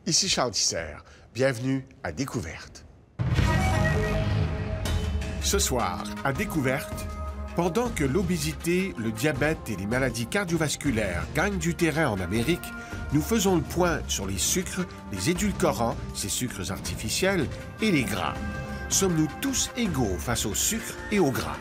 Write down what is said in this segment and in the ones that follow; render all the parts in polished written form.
Ici Charles Tisser. Bienvenue à Découverte. Ce soir, à Découverte, pendant que l'obésité, le diabète et les maladies cardiovasculaires gagnent du terrain en Amérique, nous faisons le point sur les sucres, les édulcorants, ces sucres artificiels, et les gras. Sommes-nous tous égaux face au sucre et au gras?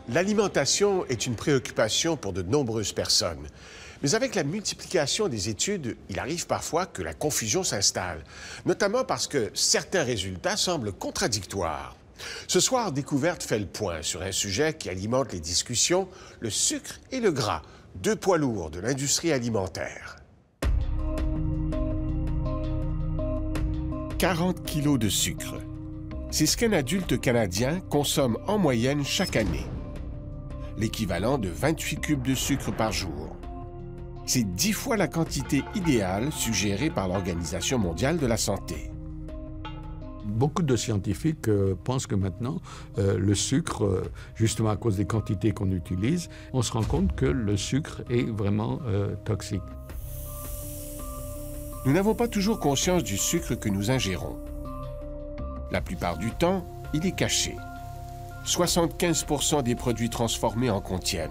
L'alimentation est une préoccupation pour de nombreuses personnes. Mais avec la multiplication des études, il arrive parfois que la confusion s'installe, notamment parce que certains résultats semblent contradictoires. Ce soir, Découverte fait le point sur un sujet qui alimente les discussions, le sucre et le gras, deux poids lourds de l'industrie alimentaire. 40 kilos de sucre. C'est ce qu'un adulte canadien consomme en moyenne chaque année. L'équivalent de 28 cubes de sucre par jour. C'est 10 fois la quantité idéale suggérée par l'Organisation mondiale de la santé. Beaucoup de scientifiques pensent que maintenant, le sucre, justement à cause des quantités qu'on utilise, on se rend compte que le sucre est vraiment toxique. Nous n'avons pas toujours conscience du sucre que nous ingérons. La plupart du temps, il est caché. 75% des produits transformés en contiennent.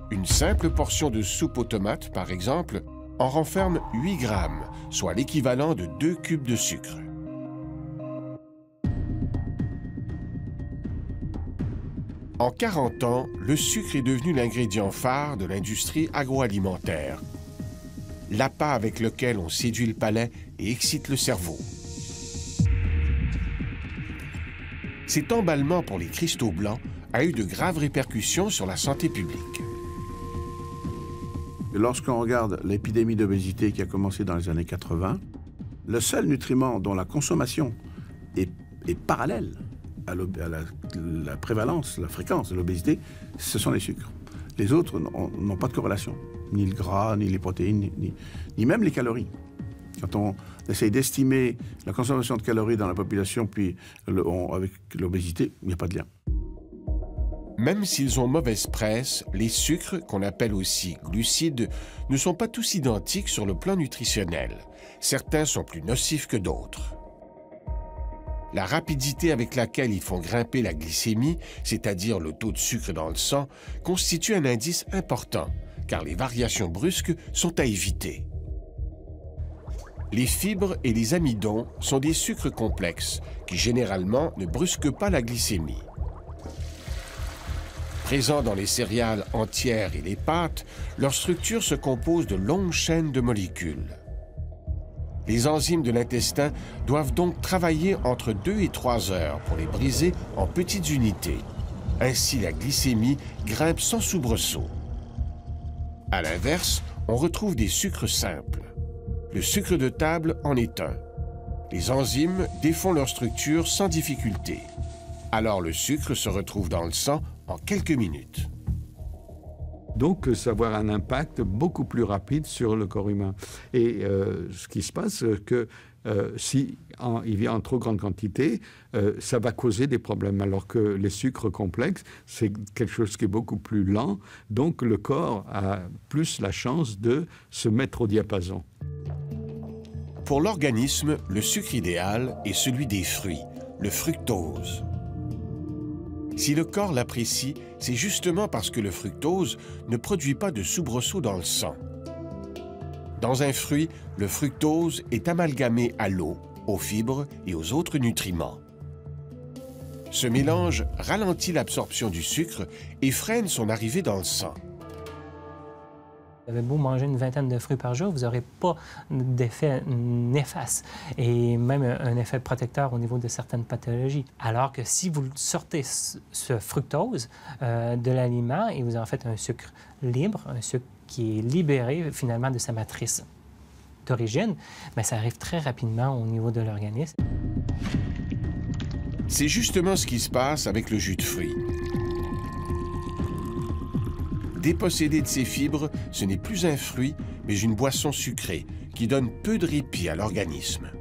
Une simple portion de soupe aux tomates, par exemple, en renferme 8 grammes, soit l'équivalent de 2 cubes de sucre. En 40 ans, le sucre est devenu l'ingrédient phare de l'industrie agroalimentaire. L'appât avec lequel on séduit le palais et excite le cerveau. Cet emballement pour les cristaux blancs a eu de graves répercussions sur la santé publique. Lorsqu'on regarde l'épidémie d'obésité qui a commencé dans les années 80, le seul nutriment dont la consommation est parallèle à la prévalence, la fréquence de l'obésité, ce sont les sucres. Les autres n'ont pas de corrélation, ni le gras, ni les protéines, ni même les calories. Quand on essaye d'estimer la consommation de calories dans la population, puis avec l'obésité, il n'y a pas de lien. Même s'ils ont mauvaise presse, les sucres, qu'on appelle aussi glucides, ne sont pas tous identiques sur le plan nutritionnel. Certains sont plus nocifs que d'autres. La rapidité avec laquelle ils font grimper la glycémie, c'est-à-dire le taux de sucre dans le sang, constitue un indice important, car les variations brusques sont à éviter. Les fibres et les amidons sont des sucres complexes qui, généralement, ne brusquent pas la glycémie. Présents dans les céréales entières et les pâtes, leur structure se compose de longues chaînes de molécules. Les enzymes de l'intestin doivent donc travailler entre 2 et 3 heures pour les briser en petites unités. Ainsi, la glycémie grimpe sans soubresaut. À l'inverse, on retrouve des sucres simples. Le sucre de table en est un. Les enzymes défont leur structure sans difficulté. Alors le sucre se retrouve dans le sang en quelques minutes. Donc, ça va avoir un impact beaucoup plus rapide sur le corps humain. Et ce qui se passe, c'est que si il vient en trop grande quantité, ça va causer des problèmes. Alors que les sucres complexes, c'est quelque chose qui est beaucoup plus lent. Donc, le corps a plus la chance de se mettre au diapason. Pour l'organisme, le sucre idéal est celui des fruits, le fructose. Si le corps l'apprécie, c'est justement parce que le fructose ne produit pas de soubresaut dans le sang. Dans un fruit, le fructose est amalgamé à l'eau, aux fibres et aux autres nutriments. Ce mélange ralentit l'absorption du sucre et freine son arrivée dans le sang. Vous avez beau manger une vingtaine de fruits par jour, vous n'aurez pas d'effet néfaste et même un effet protecteur au niveau de certaines pathologies. Alors que si vous sortez ce fructose de l'aliment et vous en faites un sucre libre, un sucre qui est libéré finalement de sa matrice d'origine, bien, ça arrive très rapidement au niveau de l'organisme. C'est justement ce qui se passe avec le jus de fruits. Dépossédé de ses fibres, ce n'est plus un fruit, mais une boisson sucrée qui donne peu de répit à l'organisme.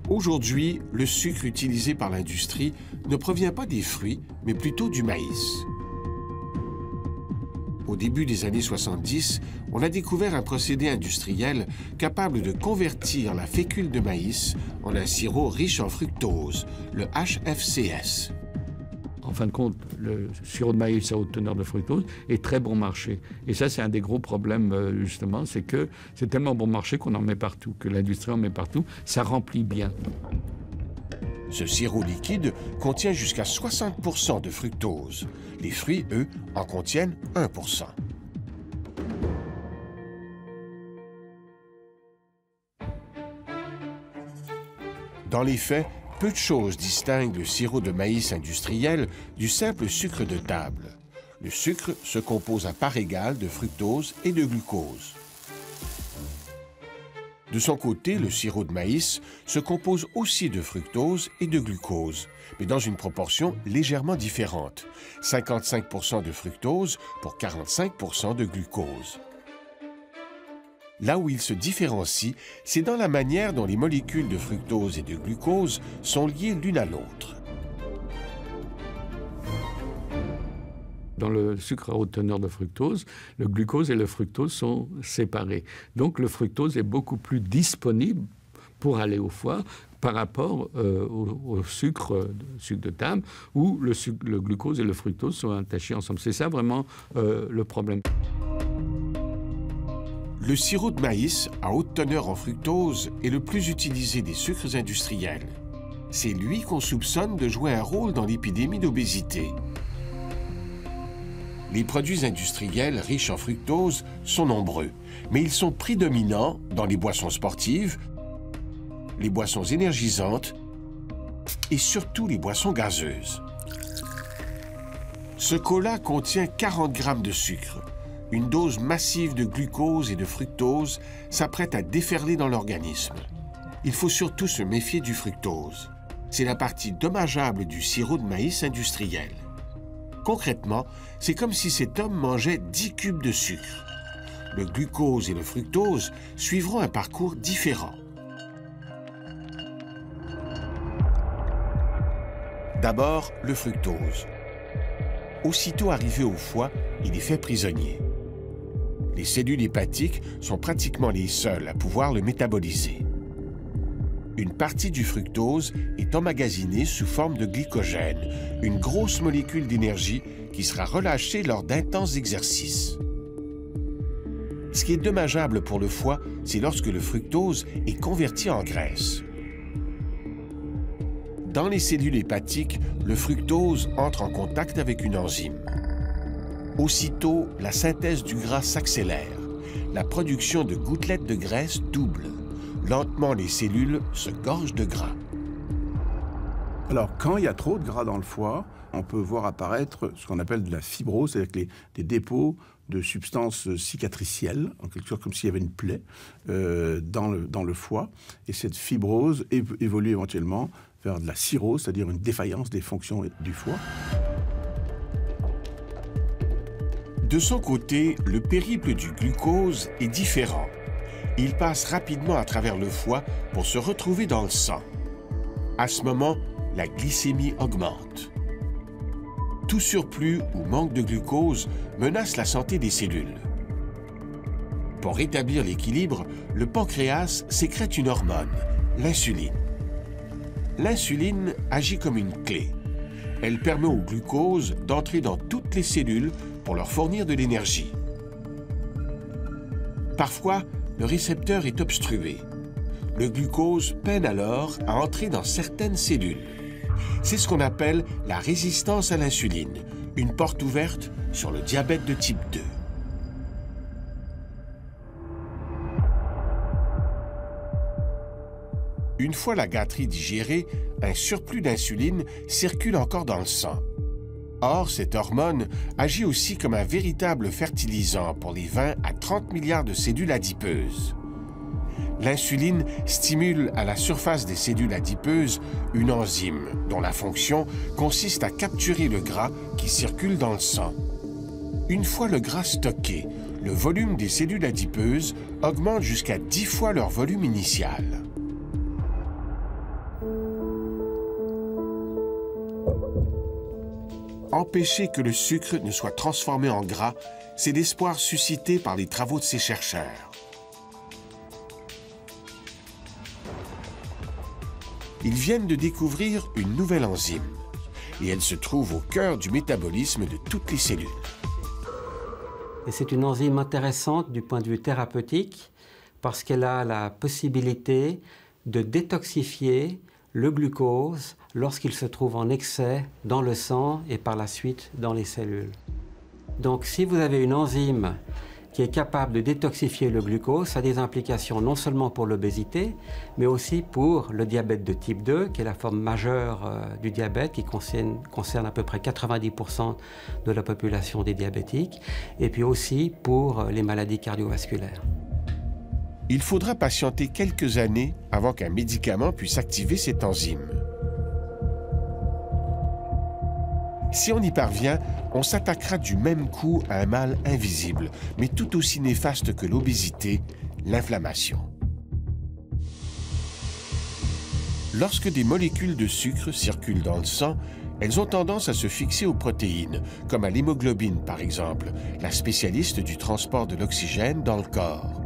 Aujourd'hui, le sucre utilisé par l'industrie ne provient pas des fruits, mais plutôt du maïs. Au début des années 70, on a découvert un procédé industriel capable de convertir la fécule de maïs en un sirop riche en fructose, le HFCS. En fin de compte, le sirop de maïs à haute teneur de fructose est très bon marché. Et ça, c'est un des gros problèmes, justement, c'est que c'est tellement bon marché qu'on en met partout, que l'industrie en met partout. Ça remplit bien. Ce sirop liquide contient jusqu'à 60% de fructose. Les fruits, eux, en contiennent 1%. Dans les faits, peu de choses distinguent le sirop de maïs industriel du simple sucre de table. Le sucre se compose à part égale de fructose et de glucose. De son côté, le sirop de maïs se compose aussi de fructose et de glucose, mais dans une proportion légèrement différente, 55% de fructose pour 45% de glucose. Là où il se différencie, c'est dans la manière dont les molécules de fructose et de glucose sont liées l'une à l'autre. Dans le sucre à haute teneur de fructose, le glucose et le fructose sont séparés. Donc le fructose est beaucoup plus disponible pour aller au foie par rapport au sucre de table, où le glucose et le fructose sont attachés ensemble. C'est ça vraiment le problème. Le sirop de maïs à haute teneur en fructose est le plus utilisé des sucres industriels. C'est lui qu'on soupçonne de jouer un rôle dans l'épidémie d'obésité. Les produits industriels riches en fructose sont nombreux, mais ils sont prédominants dans les boissons sportives, les boissons énergisantes et surtout les boissons gazeuses. Ce cola contient 40 grammes de sucre. Une dose massive de glucose et de fructose s'apprête à déferler dans l'organisme. Il faut surtout se méfier du fructose. C'est la partie dommageable du sirop de maïs industriel. Concrètement, c'est comme si cet homme mangeait 10 cubes de sucre. Le glucose et le fructose suivront un parcours différent. D'abord, le fructose. Aussitôt arrivé au foie, il est fait prisonnier. Les cellules hépatiques sont pratiquement les seules à pouvoir le métaboliser. Une partie du fructose est emmagasinée sous forme de glycogène, une grosse molécule d'énergie qui sera relâchée lors d'intenses exercices. Ce qui est dommageable pour le foie, c'est lorsque le fructose est converti en graisse. Dans les cellules hépatiques, le fructose entre en contact avec une enzyme. Aussitôt, la synthèse du gras s'accélère. La production de gouttelettes de graisse double. Lentement, les cellules se gorgent de gras. Alors, quand il y a trop de gras dans le foie, on peut voir apparaître ce qu'on appelle de la fibrose, c'est-à-dire des dépôts de substances cicatricielles, en quelque sorte comme s'il y avait une plaie dans le foie. Et cette fibrose évolue éventuellement vers de la cirrhose, c'est-à-dire une défaillance des fonctions du foie. De son côté, le périple du glucose est différent. Il passe rapidement à travers le foie pour se retrouver dans le sang. À ce moment, la glycémie augmente. Tout surplus ou manque de glucose menace la santé des cellules. Pour rétablir l'équilibre, le pancréas sécrète une hormone, l'insuline. L'insuline agit comme une clé. Elle permet au glucose d'entrer dans toutes les cellules pour leur fournir de l'énergie. Parfois, le récepteur est obstrué. Le glucose peine alors à entrer dans certaines cellules. C'est ce qu'on appelle la résistance à l'insuline, une porte ouverte sur le diabète de type 2. Une fois la gâterie digérée, un surplus d'insuline circule encore dans le sang. Or, cette hormone agit aussi comme un véritable fertilisant pour les 20 à 30 milliards de cellules adipeuses. L'insuline stimule à la surface des cellules adipeuses une enzyme dont la fonction consiste à capturer le gras qui circule dans le sang. Une fois le gras stocké, le volume des cellules adipeuses augmente jusqu'à 10 fois leur volume initial. Empêcher que le sucre ne soit transformé en gras, c'est l'espoir suscité par les travaux de ces chercheurs. Ils viennent de découvrir une nouvelle enzyme, et elle se trouve au cœur du métabolisme de toutes les cellules. Et c'est une enzyme intéressante du point de vue thérapeutique parce qu'elle a la possibilité de détoxifier le glucose lorsqu'il se trouve en excès dans le sang et par la suite dans les cellules. Donc si vous avez une enzyme qui est capable de détoxifier le glucose, ça a des implications non seulement pour l'obésité, mais aussi pour le diabète de type 2, qui est la forme majeure du diabète, qui concerne à peu près 90% de la population des diabétiques, et puis aussi pour les maladies cardiovasculaires. Il faudra patienter quelques années avant qu'un médicament puisse activer cette enzyme. Si on y parvient, on s'attaquera du même coup à un mal invisible, mais tout aussi néfaste que l'obésité, l'inflammation. Lorsque des molécules de sucre circulent dans le sang, elles ont tendance à se fixer aux protéines, comme à l'hémoglobine par exemple, la spécialiste du transport de l'oxygène dans le corps.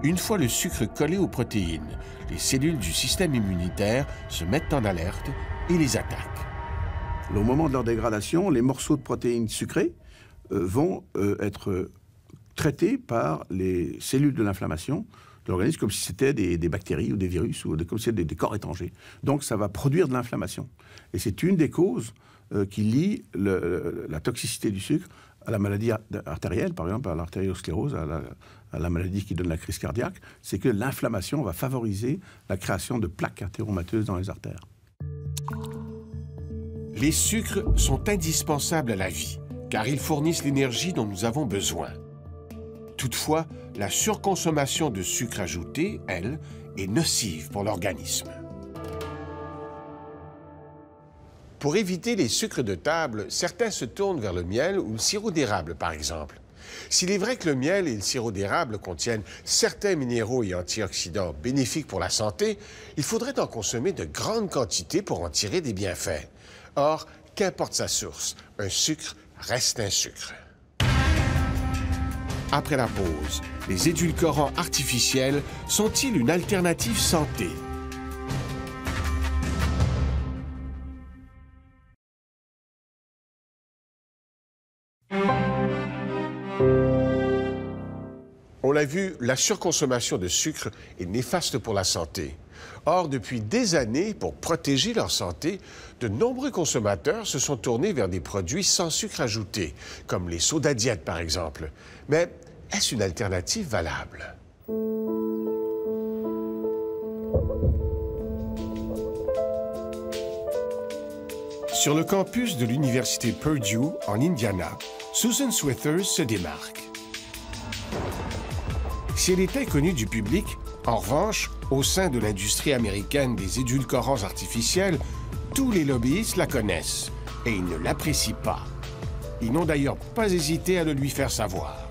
Une fois le sucre collé aux protéines, les cellules du système immunitaire se mettent en alerte et les attaquent. Au moment de leur dégradation, les morceaux de protéines sucrées vont être traités par les cellules de l'inflammation de l'organisme comme si c'était des bactéries ou des virus ou comme si c'était des corps étrangers. Donc ça va produire de l'inflammation. Et c'est une des causes qui lie la toxicité du sucre à la maladie artérielle, par exemple, à l'artériosclérose, à la maladie qui donne la crise cardiaque, c'est que l'inflammation va favoriser la création de plaques artéromateuses dans les artères. Les sucres sont indispensables à la vie, car ils fournissent l'énergie dont nous avons besoin. Toutefois, la surconsommation de sucre ajouté, elle, est nocive pour l'organisme. Pour éviter les sucres de table, certains se tournent vers le miel ou le sirop d'érable, par exemple. S'il est vrai que le miel et le sirop d'érable contiennent certains minéraux et antioxydants bénéfiques pour la santé, il faudrait en consommer de grandes quantités pour en tirer des bienfaits. Or, qu'importe sa source, un sucre reste un sucre. Après la pause, les édulcorants artificiels sont-ils une alternative santé? On l'a vu, la surconsommation de sucre est néfaste pour la santé. Or, depuis des années, pour protéger leur santé, de nombreux consommateurs se sont tournés vers des produits sans sucre ajouté, comme les sodas diète par exemple. Mais est-ce une alternative valable? Sur le campus de l'université Purdue, en Indiana, Susan Swithers se démarque. Si elle est inconnue du public, en revanche, au sein de l'industrie américaine des édulcorants artificiels, tous les lobbyistes la connaissent et ils ne l'apprécient pas. Ils n'ont d'ailleurs pas hésité à le lui faire savoir.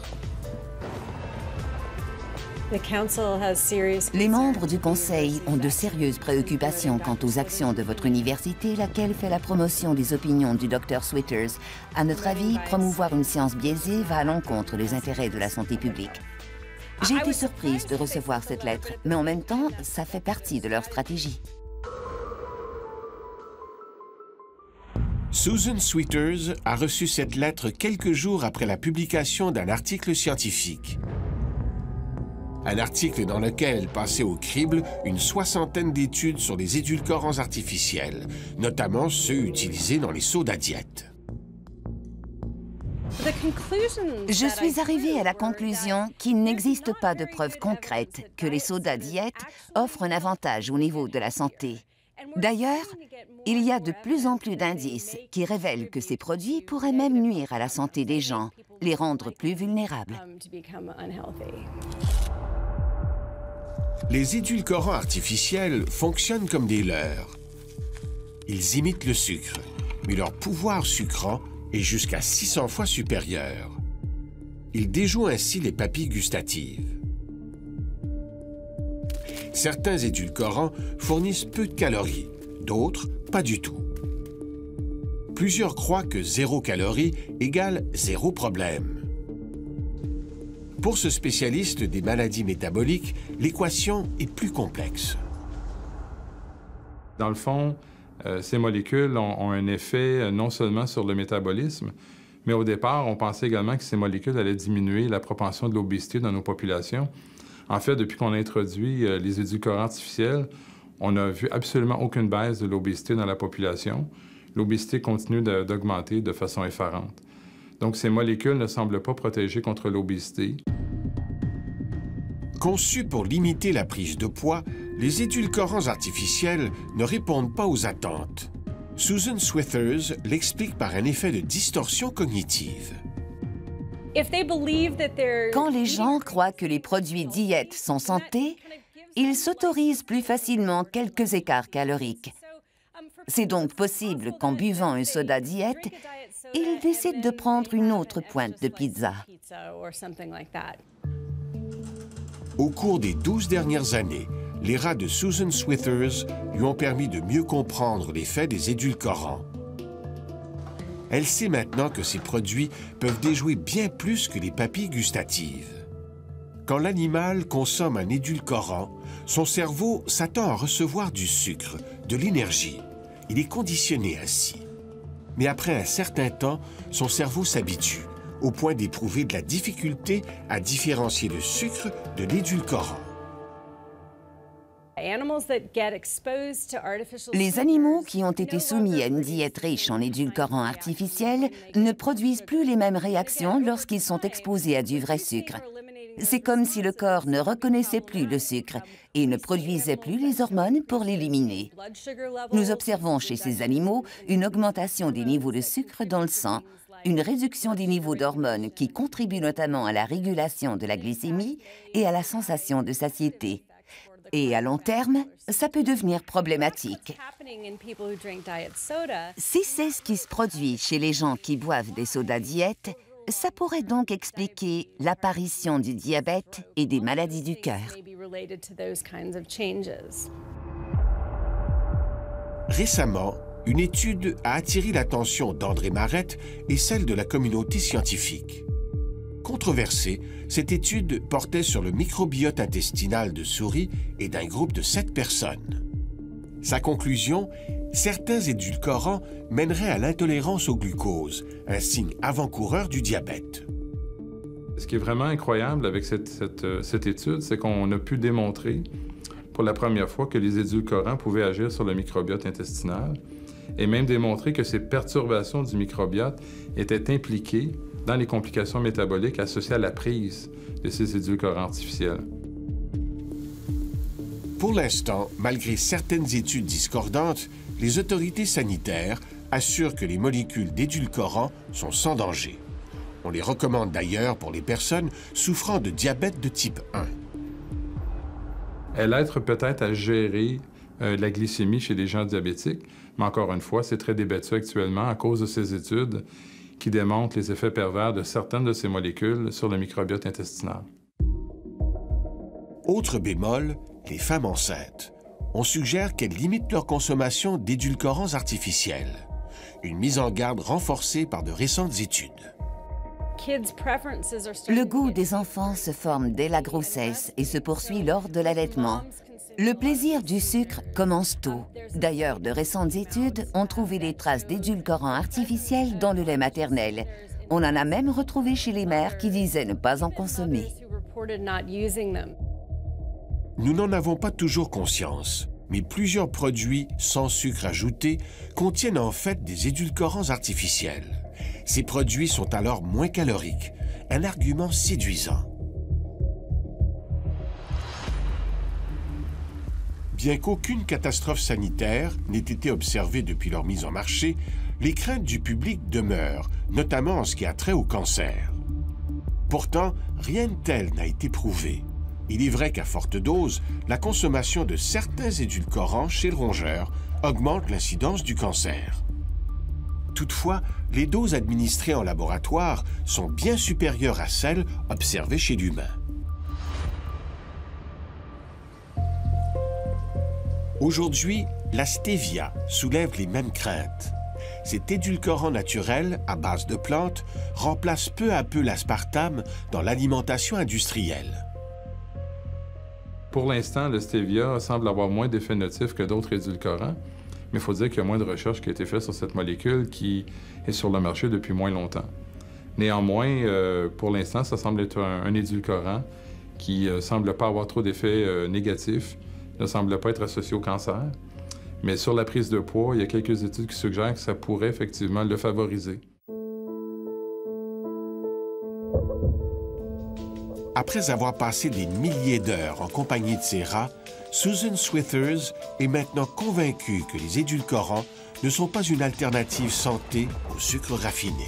Les membres du Conseil ont de sérieuses préoccupations quant aux actions de votre université, laquelle fait la promotion des opinions du Dr Swithers. À notre avis, promouvoir une science biaisée va à l'encontre des intérêts de la santé publique. J'ai été surprise de recevoir cette lettre, mais en même temps, ça fait partie de leur stratégie. Susan Swithers a reçu cette lettre quelques jours après la publication d'un article scientifique. Un article dans lequel elle passait au crible une soixantaine d'études sur les édulcorants artificiels, notamment ceux utilisés dans les sodas diète. Je suis arrivée à la conclusion qu'il n'existe pas de preuves concrètes que les sodas diète offrent un avantage au niveau de la santé. D'ailleurs, il y a de plus en plus d'indices qui révèlent que ces produits pourraient même nuire à la santé des gens, les rendre plus vulnérables. Les édulcorants artificiels fonctionnent comme des leurres. Ils imitent le sucre, mais leur pouvoir sucrant est jusqu'à 600 fois supérieur. Ils déjouent ainsi les papilles gustatives. Certains édulcorants fournissent peu de calories, d'autres pas du tout. Plusieurs croient que 0 calorie égale 0 problème. Pour ce spécialiste des maladies métaboliques, l'équation est plus complexe. Dans le fond, ces molécules ont un effet non seulement sur le métabolisme, mais au départ, on pensait également que ces molécules allaient diminuer la propension de l'obésité dans nos populations. En fait, depuis qu'on a introduit les édulcorants artificiels, on n'a vu absolument aucune baisse de l'obésité dans la population. L'obésité continue d'augmenter de façon effarante. Donc, ces molécules ne semblent pas protéger contre l'obésité. Conçus pour limiter la prise de poids, les édulcorants artificiels ne répondent pas aux attentes. Susan Swithers l'explique par un effet de distorsion cognitive. Quand les gens croient que les produits diète sont santé, ils s'autorisent plus facilement quelques écarts caloriques. C'est donc possible qu'en buvant un soda diète, ils décident de prendre une autre pointe de pizza. Au cours des 12 dernières années, les rats de Susan Swithers lui ont permis de mieux comprendre l'effet des édulcorants. Elle sait maintenant que ces produits peuvent déjouer bien plus que les papilles gustatives. Quand l'animal consomme un édulcorant, son cerveau s'attend à recevoir du sucre, de l'énergie. Il est conditionné ainsi. Mais après un certain temps, son cerveau s'habitue, au point d'éprouver de la difficulté à différencier le sucre de l'édulcorant. Les animaux qui ont été soumis à une diète riche en édulcorants artificiels ne produisent plus les mêmes réactions lorsqu'ils sont exposés à du vrai sucre. C'est comme si le corps ne reconnaissait plus le sucre et ne produisait plus les hormones pour l'éliminer. Nous observons chez ces animaux une augmentation des niveaux de sucre dans le sang, une réduction des niveaux d'hormones qui contribuent notamment à la régulation de la glycémie et à la sensation de satiété. Et à long terme, ça peut devenir problématique. Si c'est ce qui se produit chez les gens qui boivent des sodas diète, ça pourrait donc expliquer l'apparition du diabète et des maladies du cœur. Récemment, une étude a attiré l'attention d'André Marette et celle de la communauté scientifique. Controversée, cette étude portait sur le microbiote intestinal de souris et d'un groupe de 7 personnes. Sa conclusion, certains édulcorants mèneraient à l'intolérance au glucose, un signe avant-coureur du diabète. Ce qui est vraiment incroyable avec cette étude, c'est qu'on a pu démontrer pour la première fois que les édulcorants pouvaient agir sur le microbiote intestinal et même démontrer que ces perturbations du microbiote étaient impliquées dans les complications métaboliques associées à la prise de ces édulcorants artificiels. Pour l'instant, malgré certaines études discordantes, les autorités sanitaires assurent que les molécules d'édulcorants sont sans danger. On les recommande d'ailleurs pour les personnes souffrant de diabète de type 1. Elle aide peut-être à gérer la glycémie chez les gens diabétiques, mais encore une fois, c'est très débattu actuellement à cause de ces études qui démontrent les effets pervers de certaines de ces molécules sur le microbiote intestinal. Autre bémol, les femmes enceintes. On suggère qu'elles limitent leur consommation d'édulcorants artificiels. Une mise en garde renforcée par de récentes études. Le goût des enfants se forme dès la grossesse et se poursuit lors de l'allaitement. Le plaisir du sucre commence tôt. D'ailleurs, de récentes études ont trouvé des traces d'édulcorants artificiels dans le lait maternel. On en a même retrouvé chez les mères qui disaient ne pas en consommer. Nous n'en avons pas toujours conscience, mais plusieurs produits sans sucre ajouté contiennent en fait des édulcorants artificiels. Ces produits sont alors moins caloriques, un argument séduisant. Bien qu'aucune catastrophe sanitaire n'ait été observée depuis leur mise en marché, les craintes du public demeurent, notamment en ce qui a trait au cancer. Pourtant, rien de tel n'a été prouvé. Il est vrai qu'à forte dose, la consommation de certains édulcorants chez le rongeur augmente l'incidence du cancer. Toutefois, les doses administrées en laboratoire sont bien supérieures à celles observées chez l'humain. Aujourd'hui, la stevia soulève les mêmes craintes. cet édulcorant naturel à base de plantes remplace peu à peu l'aspartame dans l'alimentation industrielle. Pour l'instant, le stevia semble avoir moins d'effets notifs que d'autres édulcorants, mais il faut dire qu'il y a moins de recherche qui a été faite sur cette molécule qui est sur le marché depuis moins longtemps. Néanmoins, pour l'instant, ça semble être un édulcorant qui ne semble pas avoir trop d'effets négatifs, ne semble pas être associé au cancer. Mais sur la prise de poids, il y a quelques études qui suggèrent que ça pourrait effectivement le favoriser. Après avoir passé des milliers d'heures en compagnie de ses rats, Susan Swithers est maintenant convaincue que les édulcorants ne sont pas une alternative santé au sucre raffiné.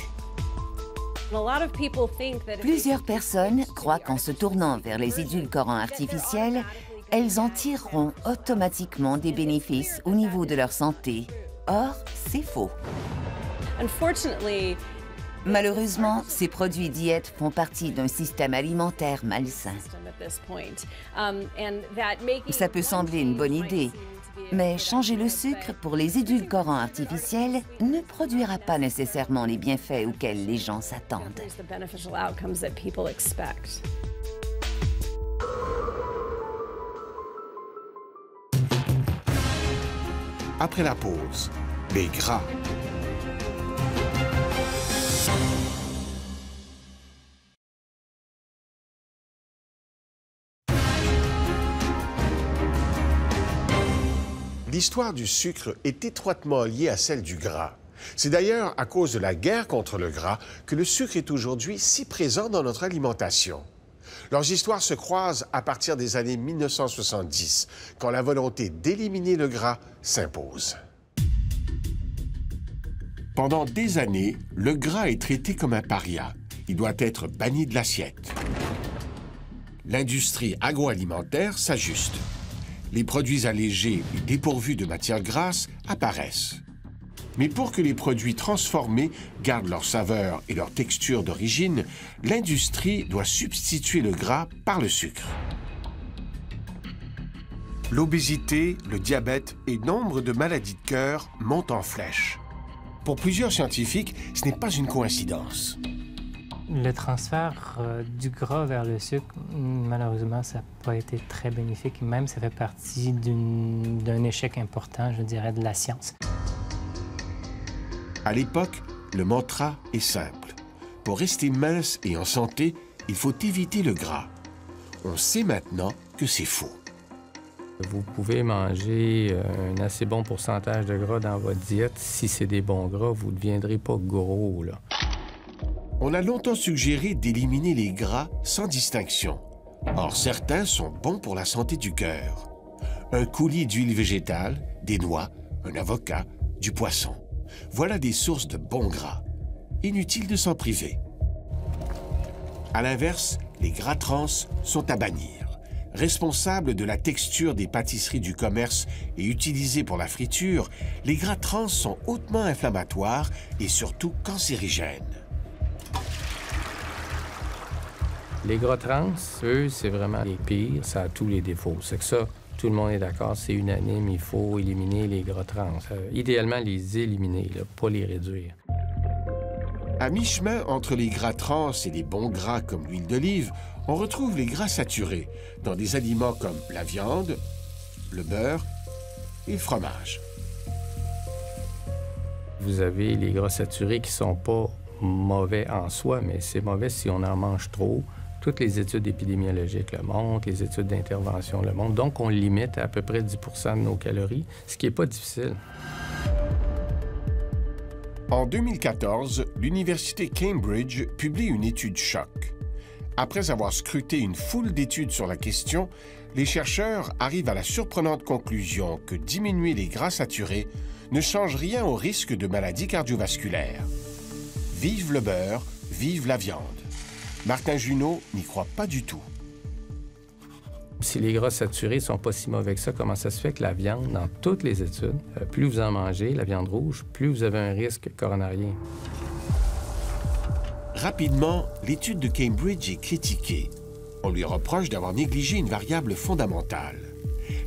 Plusieurs personnes croient qu'en se tournant vers les édulcorants artificiels, elles en tireront automatiquement des bénéfices au niveau de leur santé. Or, c'est faux. Malheureusement, ces produits diètes font partie d'un système alimentaire malsain. Ça peut sembler une bonne idée, mais changer le sucre pour les édulcorants artificiels ne produira pas nécessairement les bienfaits auxquels les gens s'attendent. Après la pause, les gras. L'histoire du sucre est étroitement liée à celle du gras. C'est d'ailleurs à cause de la guerre contre le gras que le sucre est aujourd'hui si présent dans notre alimentation. Leurs histoires se croisent à partir des années 1970, quand la volonté d'éliminer le gras s'impose. Pendant des années, le gras est traité comme un paria. Il doit être banni de l'assiette. L'industrie agroalimentaire s'ajuste. Les produits allégés et dépourvus de matières grasses apparaissent. Mais pour que les produits transformés gardent leur saveur et leur texture d'origine, l'industrie doit substituer le gras par le sucre. L'obésité, le diabète et nombre de maladies de cœur montent en flèche. Pour plusieurs scientifiques, ce n'est pas une coïncidence. Le transfert du gras vers le sucre, malheureusement, ça n'a pas été très bénéfique. Même, ça fait partie d'un échec important, je dirais, de la science. À l'époque, le mantra est simple. Pour rester mince et en santé, il faut éviter le gras. On sait maintenant que c'est faux. Vous pouvez manger un assez bon pourcentage de gras dans votre diète. Si c'est des bons gras, vous ne deviendrez pas gros, là. On a longtemps suggéré d'éliminer les gras sans distinction. Or, certains sont bons pour la santé du cœur. Un coulis d'huile végétale, des noix, un avocat, du poisson. Voilà des sources de bons gras. Inutile de s'en priver. À l'inverse, les gras trans sont à bannir. Responsables de la texture des pâtisseries du commerce et utilisés pour la friture, les gras trans sont hautement inflammatoires et surtout cancérigènes. Les gras trans, eux, c'est vraiment les pires, ça a tous les défauts. C'est que ça, tout le monde est d'accord, c'est unanime, il faut éliminer les gras trans. Idéalement, les éliminer, là, pas les réduire. À mi-chemin entre les gras trans et les bons gras comme l'huile d'olive, on retrouve les gras saturés dans des aliments comme la viande, le beurre et le fromage. Vous avez les gras saturés qui sont pas mauvais en soi, mais c'est mauvais si on en mange trop. Toutes les études épidémiologiques le montrent, les études d'intervention le montrent. Donc, on limite à peu près 10 % de nos calories, ce qui n'est pas difficile. En 2014, l'Université Cambridge publie une étude choc. Après avoir scruté une foule d'études sur la question, les chercheurs arrivent à la surprenante conclusion que diminuer les gras saturés ne change rien au risque de maladies cardiovasculaires. Vive le beurre, vive la viande. Martin Junot n'y croit pas du tout. Si les gras saturés sont pas si mauvais que ça, comment ça se fait que la viande, dans toutes les études, plus vous en mangez, la viande rouge, plus vous avez un risque coronarien? Rapidement, l'étude de Cambridge est critiquée. On lui reproche d'avoir négligé une variable fondamentale.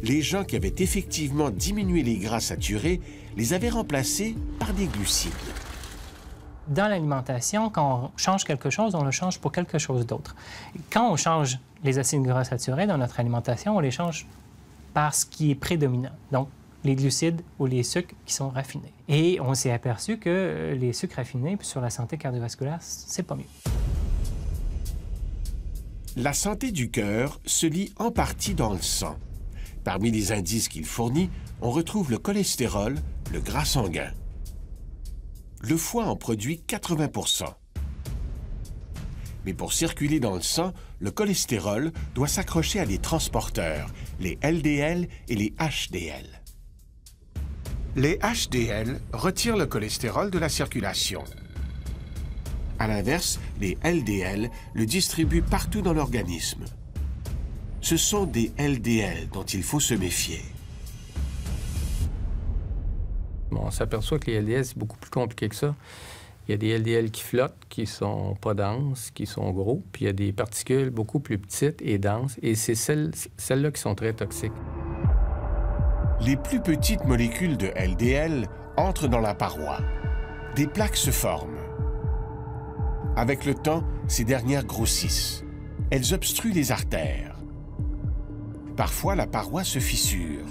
les gens qui avaient effectivement diminué les gras saturés les avaient remplacés par des glucides. Dans l'alimentation, quand on change quelque chose, on le change pour quelque chose d'autre. Quand on change les acides gras saturés dans notre alimentation, on les change par ce qui est prédominant, donc les glucides ou les sucres qui sont raffinés. Et on s'est aperçu que les sucres raffinés sur la santé cardiovasculaire, c'est pas mieux. La santé du cœur se lit en partie dans le sang. Parmi les indices qu'il fournit, on retrouve le cholestérol, le gras sanguin. Le foie en produit 80%. Mais pour circuler dans le sang, le cholestérol doit s'accrocher à des transporteurs, les LDL et les HDL. Les HDL retirent le cholestérol de la circulation. À l'inverse, les LDL le distribuent partout dans l'organisme. Ce sont des LDL dont il faut se méfier. Bon, on s'aperçoit que les LDL, c'est beaucoup plus compliqué que ça. Il y a des LDL qui flottent, qui sont pas denses, qui sont gros, puis il y a des particules beaucoup plus petites et denses, et c'est celles-là qui sont très toxiques. Les plus petites molécules de LDL entrent dans la paroi. Des plaques se forment. Avec le temps, ces dernières grossissent. Elles obstruent les artères. Parfois, la paroi se fissure.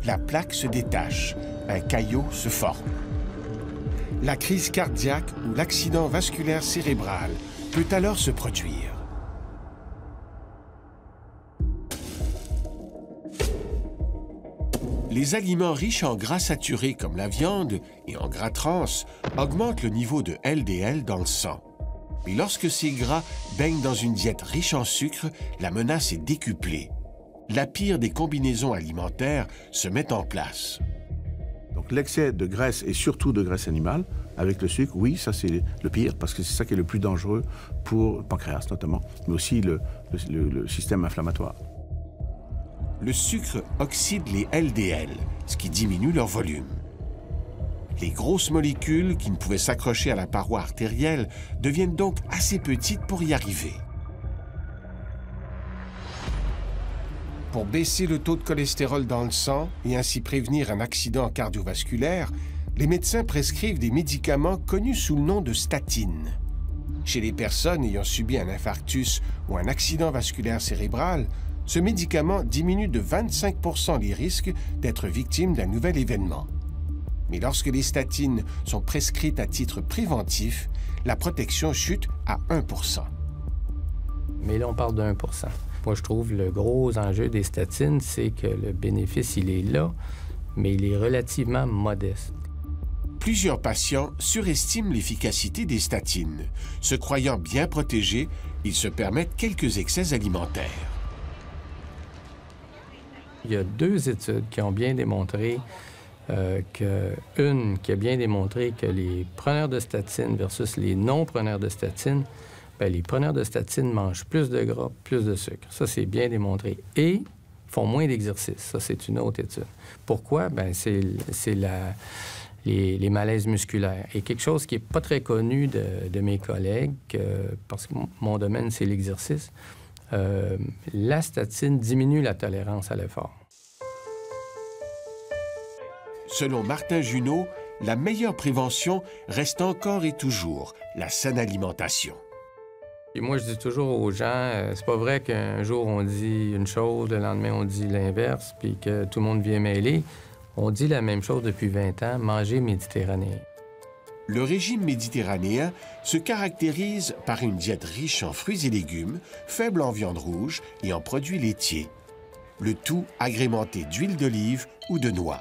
La plaque se détache. Un caillot se forme. La crise cardiaque ou l'accident vasculaire cérébral peut alors se produire. Les aliments riches en gras saturés comme la viande et en gras trans augmentent le niveau de LDL dans le sang. Mais lorsque ces gras baignent dans une diète riche en sucre, la menace est décuplée. La pire des combinaisons alimentaires se met en place. Donc l'excès de graisse et surtout de graisse animale avec le sucre, oui, ça c'est le pire parce que c'est ça qui est le plus dangereux pour le pancréas notamment, mais aussi le système inflammatoire. Le sucre oxyde les LDL, ce qui diminue leur volume. Les grosses molécules qui ne pouvaient s'accrocher à la paroi artérielle deviennent donc assez petites pour y arriver. Pour baisser le taux de cholestérol dans le sang et ainsi prévenir un accident cardiovasculaire, les médecins prescrivent des médicaments connus sous le nom de statines. Chez les personnes ayant subi un infarctus ou un accident vasculaire cérébral, ce médicament diminue de 25% les risques d'être victime d'un nouvel événement. Mais lorsque les statines sont prescrites à titre préventif, la protection chute à 1%. Mais là, on parle de 1%. Moi, je trouve le gros enjeu des statines, c'est que le bénéfice, il est là, mais il est relativement modeste. Plusieurs patients surestiment l'efficacité des statines. Se croyant bien protégés, ils se permettent quelques excès alimentaires. Il y a 2 études qui ont bien démontré une qui a bien démontré que les preneurs de statines versus les non-preneurs de statines, bien, les preneurs de statines mangent plus de gras, plus de sucre. Ça, c'est bien démontré. Et font moins d'exercice. Ça, c'est une autre étude. Pourquoi? Bien, c'est les malaises musculaires. Et quelque chose qui n'est pas très connu de mes collègues, parce que mon domaine, c'est l'exercice, la statine diminue la tolérance à l'effort. Selon Martin Junot, la meilleure prévention reste encore et toujours la saine alimentation. Et moi, je dis toujours aux gens, c'est pas vrai qu'un jour on dit une chose, le lendemain on dit l'inverse, puis que tout le monde vient mêler. On dit la même chose depuis 20 ans, manger méditerranéen. Le régime méditerranéen se caractérise par une diète riche en fruits et légumes, faible en viande rouge et en produits laitiers. Le tout agrémenté d'huile d'olive ou de noix.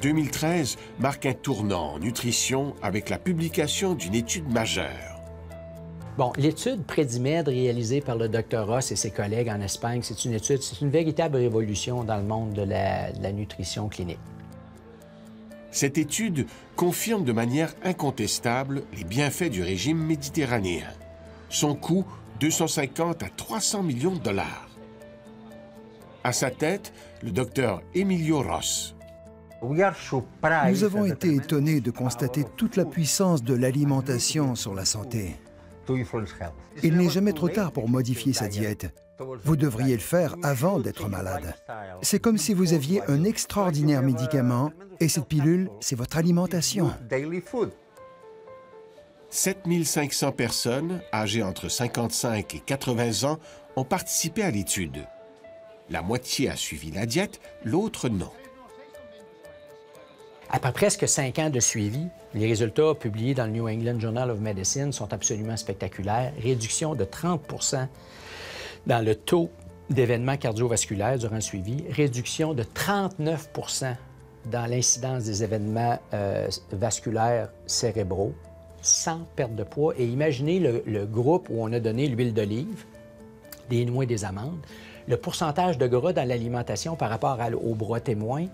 2013 marque un tournant en nutrition avec la publication d'une étude majeure. Bon, l'étude Prédimed réalisée par le Dr Ross et ses collègues en Espagne, c'est une véritable révolution dans le monde de la nutrition clinique. Cette étude confirme de manière incontestable les bienfaits du régime méditerranéen. Son coût, 250 à 300 millions de dollars. À sa tête, le docteur Emilio Ross. Nous avons été étonnés de constater toute la puissance de l'alimentation sur la santé. Il n'est jamais trop tard pour modifier sa diète. Vous devriez le faire avant d'être malade. C'est comme si vous aviez un extraordinaire médicament et cette pilule, c'est votre alimentation. 7500 personnes, âgées entre 55 et 80 ans, ont participé à l'étude. La moitié a suivi la diète, l'autre non. Après presque 5 ans de suivi, les résultats publiés dans le New England Journal of Medicine sont absolument spectaculaires. Réduction de 30 dans le taux d'événements cardiovasculaires durant le suivi, réduction de 39 dans l'incidence des événements vasculaires cérébraux, sans perte de poids. Et imaginez le groupe où on a donné l'huile d'olive, des noix et des amandes. Le pourcentage de gras dans l'alimentation par rapport au bras témoin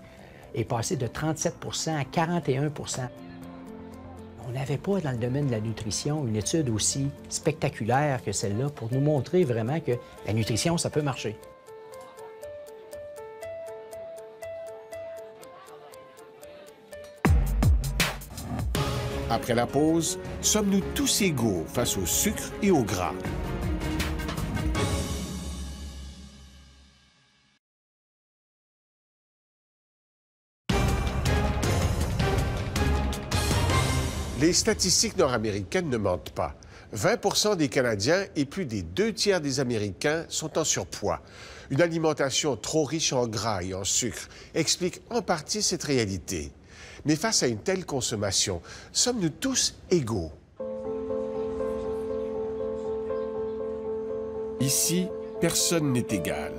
est passé de 37 à 41 On n'avait pas dans le domaine de la nutrition une étude aussi spectaculaire que celle-là pour nous montrer vraiment que la nutrition, ça peut marcher. Après la pause, sommes-nous tous égaux face au sucre et au gras? Les statistiques nord-américaines ne mentent pas. 20 des Canadiens et plus des 2 tiers des Américains sont en surpoids. Une alimentation trop riche en gras et en sucre explique en partie cette réalité. Mais face à une telle consommation, sommes-nous tous égaux? Ici, personne n'est égal.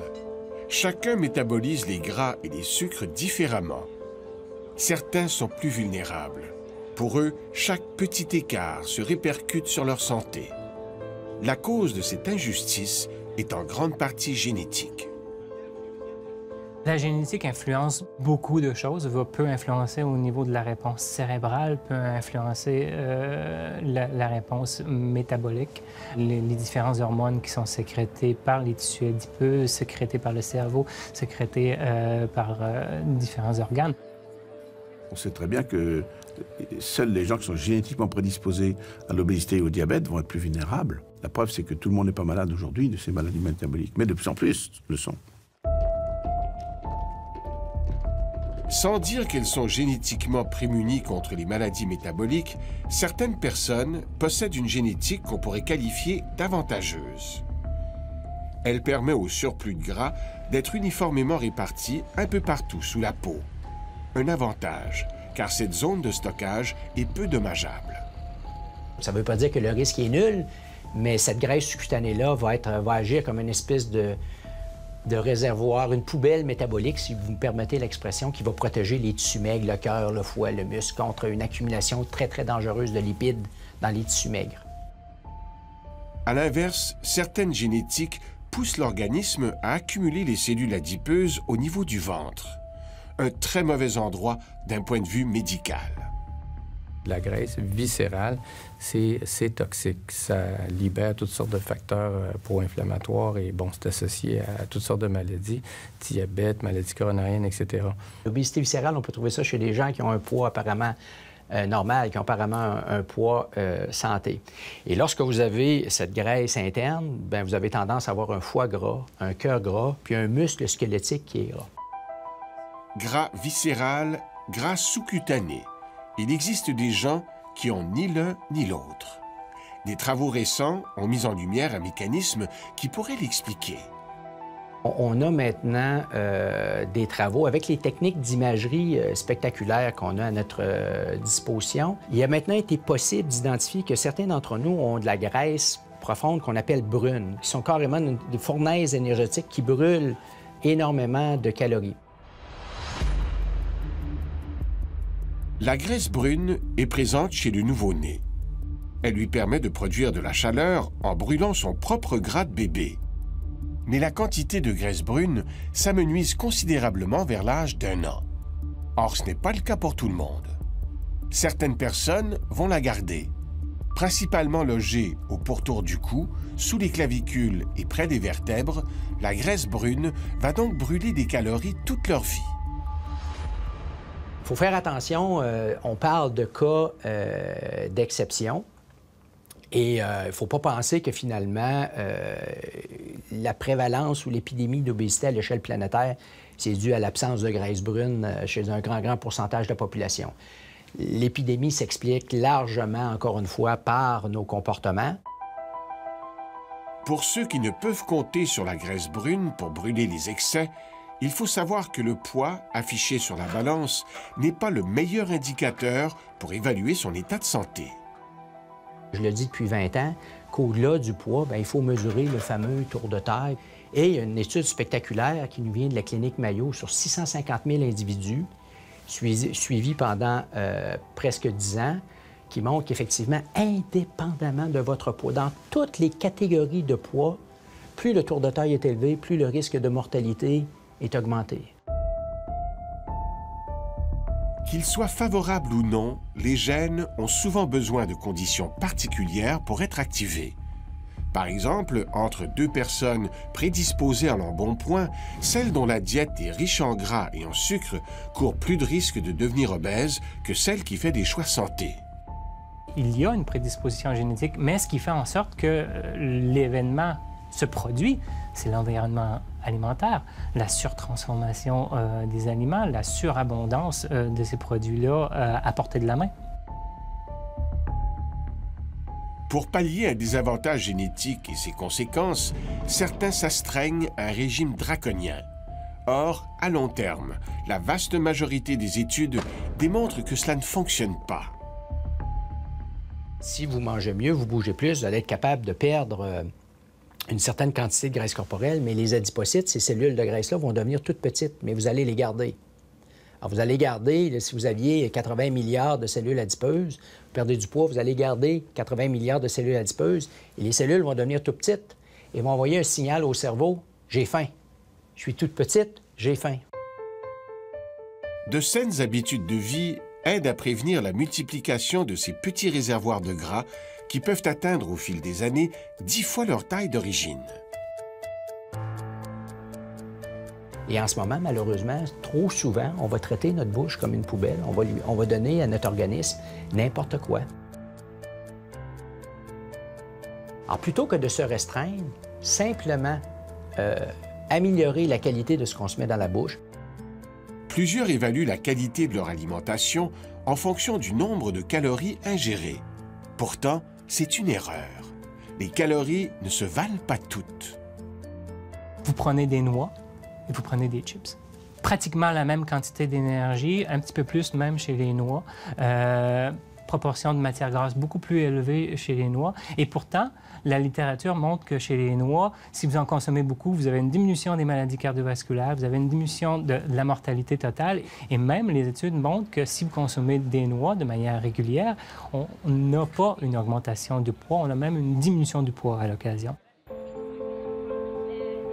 Chacun métabolise les gras et les sucres différemment. Certains sont plus vulnérables. Pour eux, chaque petit écart se répercute sur leur santé. La cause de cette injustice est en grande partie génétique. La génétique influence beaucoup de choses, peut influencer au niveau de la réponse cérébrale, peut influencer la réponse métabolique, les différentes hormones qui sont sécrétées par les tissus adipeux, sécrétées par le cerveau, sécrétées par différents organes. On sait très bien que seuls les gens qui sont génétiquement prédisposés à l'obésité et au diabète vont être plus vulnérables. La preuve, c'est que tout le monde n'est pas malade aujourd'hui de ces maladies métaboliques, mais de plus en plus le sont. Sans dire qu'elles sont génétiquement prémunies contre les maladies métaboliques, certaines personnes possèdent une génétique qu'on pourrait qualifier d'avantageuse. Elle permet au surplus de gras d'être uniformément réparti un peu partout sous la peau. Un avantage, car cette zone de stockage est peu dommageable. Ça ne veut pas dire que le risque est nul, mais cette graisse sous-cutanée-là va agir comme une espèce de réservoir, une poubelle métabolique, si vous me permettez l'expression, qui va protéger les tissus maigres, le cœur, le foie, le muscle, contre une accumulation très, très dangereuse de lipides dans les tissus maigres. À l'inverse, certaines génétiques poussent l'organisme à accumuler les cellules adipeuses au niveau du ventre. Un très mauvais endroit d'un point de vue médical. La graisse viscérale, c'est toxique. Ça libère toutes sortes de facteurs pro-inflammatoires et bon, c'est associé à toutes sortes de maladies, diabète, maladies coronariennes, etc. L'obésité viscérale, on peut trouver ça chez des gens qui ont un poids apparemment normal, qui ont apparemment un poids santé. Et lorsque vous avez cette graisse interne, bien, vous avez tendance à avoir un foie gras, un cœur gras, puis un muscle squelettique qui est gras. Gras viscéral, gras sous-cutané. Il existe des gens qui ont ni l'un ni l'autre. Des travaux récents ont mis en lumière un mécanisme qui pourrait l'expliquer. On a maintenant des travaux avec les techniques d'imagerie spectaculaires qu'on a à notre disposition. Il a maintenant été possible d'identifier que certains d'entre nous ont de la graisse profonde qu'on appelle brune, qui sont carrément des fournaises énergétiques qui brûlent énormément de calories. La graisse brune est présente chez le nouveau-né. Elle lui permet de produire de la chaleur en brûlant son propre gras de bébé. Mais la quantité de graisse brune s'amenuise considérablement vers l'âge d'1 an. Or, ce n'est pas le cas pour tout le monde. Certaines personnes vont la garder, principalement logée au pourtour du cou, sous les clavicules et près des vertèbres. La graisse brune va donc brûler des calories toute leur vie. Il faut faire attention, on parle de cas d'exception. Et il ne faut pas penser que finalement, la prévalence ou l'épidémie d'obésité à l'échelle planétaire, c'est dû à l'absence de graisse brune chez un grand pourcentage de la population. L'épidémie s'explique largement, encore une fois, par nos comportements. Pour ceux qui ne peuvent compter sur la graisse brune pour brûler les excès, il faut savoir que le poids affiché sur la balance n'est pas le meilleur indicateur pour évaluer son état de santé. Je le dis depuis 20 ans qu'au-delà du poids, bien, il faut mesurer le fameux tour de taille. Et il y a une étude spectaculaire qui nous vient de la clinique Mayo sur 650 000 individus suivis pendant presque 10 ans, qui montre qu'effectivement, indépendamment de votre poids, dans toutes les catégories de poids, plus le tour de taille est élevé, plus le risque de mortalité est augmenté. Qu'ils soient favorables ou non, les gènes ont souvent besoin de conditions particulières pour être activés. Par exemple, entre deux personnes prédisposées en embonpoint, celle dont la diète est riche en gras et en sucre court plus de risques de devenir obèse que celle qui fait des choix santé. Il y a une prédisposition génétique, mais ce qui fait en sorte que l'événement se produit, c'est l'environnement alimentaire, la surtransformation des aliments, la surabondance de ces produits-là à portée de la main. Pour pallier un désavantage génétique et ses conséquences, certains s'astreignent à un régime draconien. Or, à long terme, la vaste majorité des études démontrent que cela ne fonctionne pas. Si vous mangez mieux, vous bougez plus, vous allez être capable de perdre une certaine quantité de graisse corporelle, mais les adipocytes, ces cellules de graisse-là, vont devenir toutes petites, mais vous allez les garder. Alors, vous allez garder, là, si vous aviez 80 milliards de cellules adipeuses, vous perdez du poids, vous allez garder 80 milliards de cellules adipeuses, et les cellules vont devenir toutes petites et vont envoyer un signal au cerveau, « J'ai faim. Je suis toute petite, j'ai faim. » De saines habitudes de vie aident à prévenir la multiplication de ces petits réservoirs de gras qui peuvent atteindre au fil des années 10 fois leur taille d'origine. Et en ce moment, malheureusement, trop souvent, on va traiter notre bouche comme une poubelle. On va donner à notre organisme n'importe quoi. Alors, plutôt que de se restreindre, simplement améliorer la qualité de ce qu'on se met dans la bouche. Plusieurs évaluent la qualité de leur alimentation en fonction du nombre de calories ingérées. Pourtant, c'est une erreur. Les calories ne se valent pas toutes. Vous prenez des noix et vous prenez des chips. Pratiquement la même quantité d'énergie, un petit peu plus même chez les noix. Proportion de matière grasse beaucoup plus élevée chez les noix. Et pourtant, la littérature montre que chez les noix, si vous en consommez beaucoup, vous avez une diminution des maladies cardiovasculaires, vous avez une diminution de la mortalité totale. Et même les études montrent que si vous consommez des noix de manière régulière, on n'a pas une augmentation du poids, on a même une diminution du poids à l'occasion.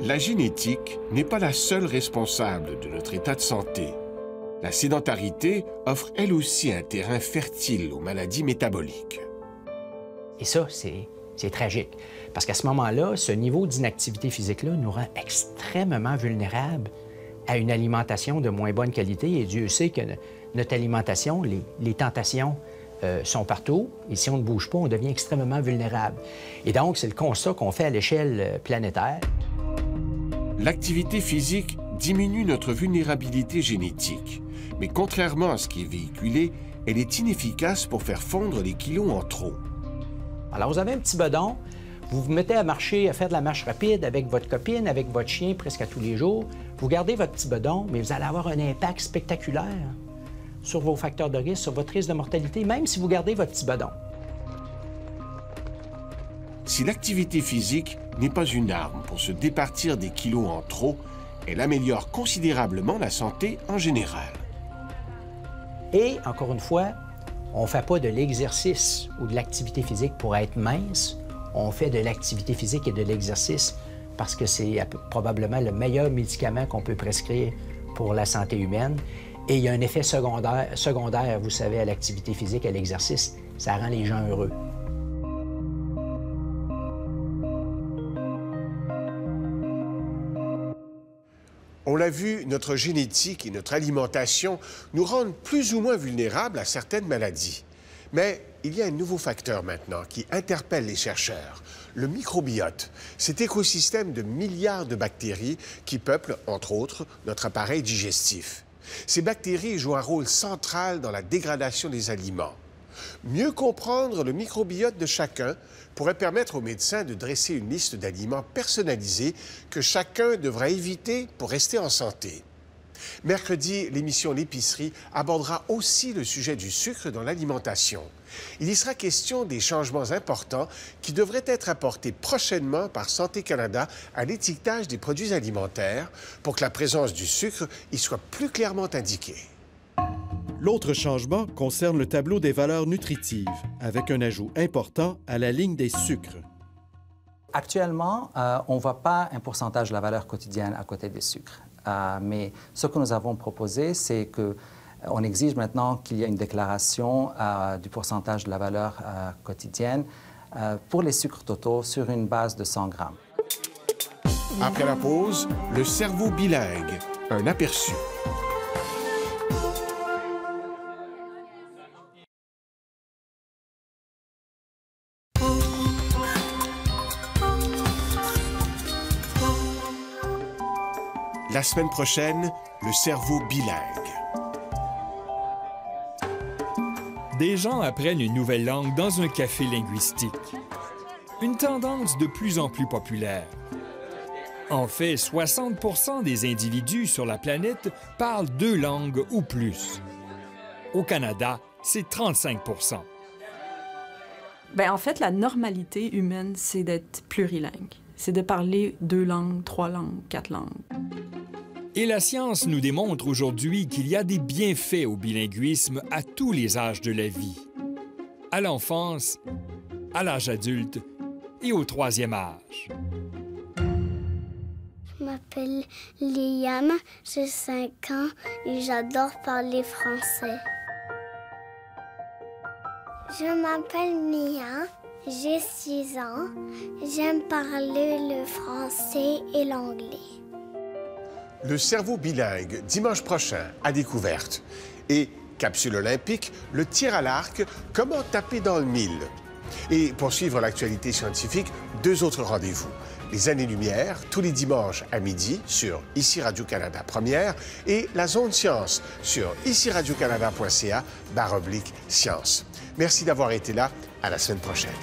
La génétique n'est pas la seule responsable de notre état de santé. La sédentarité offre elle aussi un terrain fertile aux maladies métaboliques. Et ça, c'est tragique. Parce qu'à ce moment-là, ce niveau d'inactivité physique-là nous rend extrêmement vulnérables à une alimentation de moins bonne qualité. Et Dieu sait que notre alimentation, les tentations sont partout. Et si on ne bouge pas, on devient extrêmement vulnérable. Et donc, c'est le constat qu'on fait à l'échelle planétaire. L'activité physique diminue notre vulnérabilité génétique. Mais contrairement à ce qui est véhiculé, elle est inefficace pour faire fondre les kilos en trop. Alors, vous avez un petit bedon, vous vous mettez à marcher, à faire de la marche rapide avec votre copine, avec votre chien presque à tous les jours. Vous gardez votre petit bedon, mais vous allez avoir un impact spectaculaire sur vos facteurs de risque, sur votre risque de mortalité, même si vous gardez votre petit bedon. Si l'activité physique n'est pas une arme pour se départir des kilos en trop, elle améliore considérablement la santé en général. Et, encore une fois, on ne fait pas de l'exercice ou de l'activité physique pour être mince. On fait de l'activité physique et de l'exercice parce que c'est probablement le meilleur médicament qu'on peut prescrire pour la santé humaine. Et il y a un effet secondaire, vous savez, à l'activité physique, à l'exercice. Ça rend les gens heureux. On l'a vu, notre génétique et notre alimentation nous rendent plus ou moins vulnérables à certaines maladies. Mais il y a un nouveau facteur maintenant qui interpelle les chercheurs, le microbiote, cet écosystème de milliards de bactéries qui peuplent, entre autres, notre appareil digestif. Ces bactéries jouent un rôle central dans la dégradation des aliments. Mieux comprendre le microbiote de chacun pourrait permettre aux médecins de dresser une liste d'aliments personnalisés que chacun devra éviter pour rester en santé. Mercredi, l'émission L'épicerie abordera aussi le sujet du sucre dans l'alimentation. Il y sera question des changements importants qui devraient être apportés prochainement par Santé Canada à l'étiquetage des produits alimentaires pour que la présence du sucre y soit plus clairement indiquée. L'autre changement concerne le tableau des valeurs nutritives, avec un ajout important à la ligne des sucres. Actuellement, on ne voit pas un pourcentage de la valeur quotidienne à côté des sucres. Mais ce que nous avons proposé, c'est qu'on exige maintenant qu'il y ait une déclaration du pourcentage de la valeur quotidienne pour les sucres totaux sur une base de 100 grammes. Après la pause, le cerveau bilingue, un aperçu. La semaine prochaine, le cerveau bilingue. Des gens apprennent une nouvelle langue dans un café linguistique. Une tendance de plus en plus populaire. En fait, 60% des individus sur la planète parlent 2 langues ou plus. Au Canada, c'est 35%. Bien, en fait, la normalité humaine, c'est d'être plurilingue. C'est de parler 2 langues, 3 langues, 4 langues. Et la science nous démontre aujourd'hui qu'il y a des bienfaits au bilinguisme à tous les âges de la vie. À l'enfance, à l'âge adulte et au 3e âge. Je m'appelle Liam, j'ai 5 ans et j'adore parler français. Je m'appelle Mia, j'ai 6 ans. J'aime parler le français et l'anglais. Le cerveau bilingue, dimanche prochain, à découverte. Et, capsule olympique, le tir à l'arc, comment taper dans le mille. Et pour suivre l'actualité scientifique, 2 autres rendez-vous. Les années-lumière, tous les dimanches à midi, sur ICI Radio-Canada Première, et la Zone Science, sur iciradio-canada.ca/science. Merci d'avoir été là. À la semaine prochaine.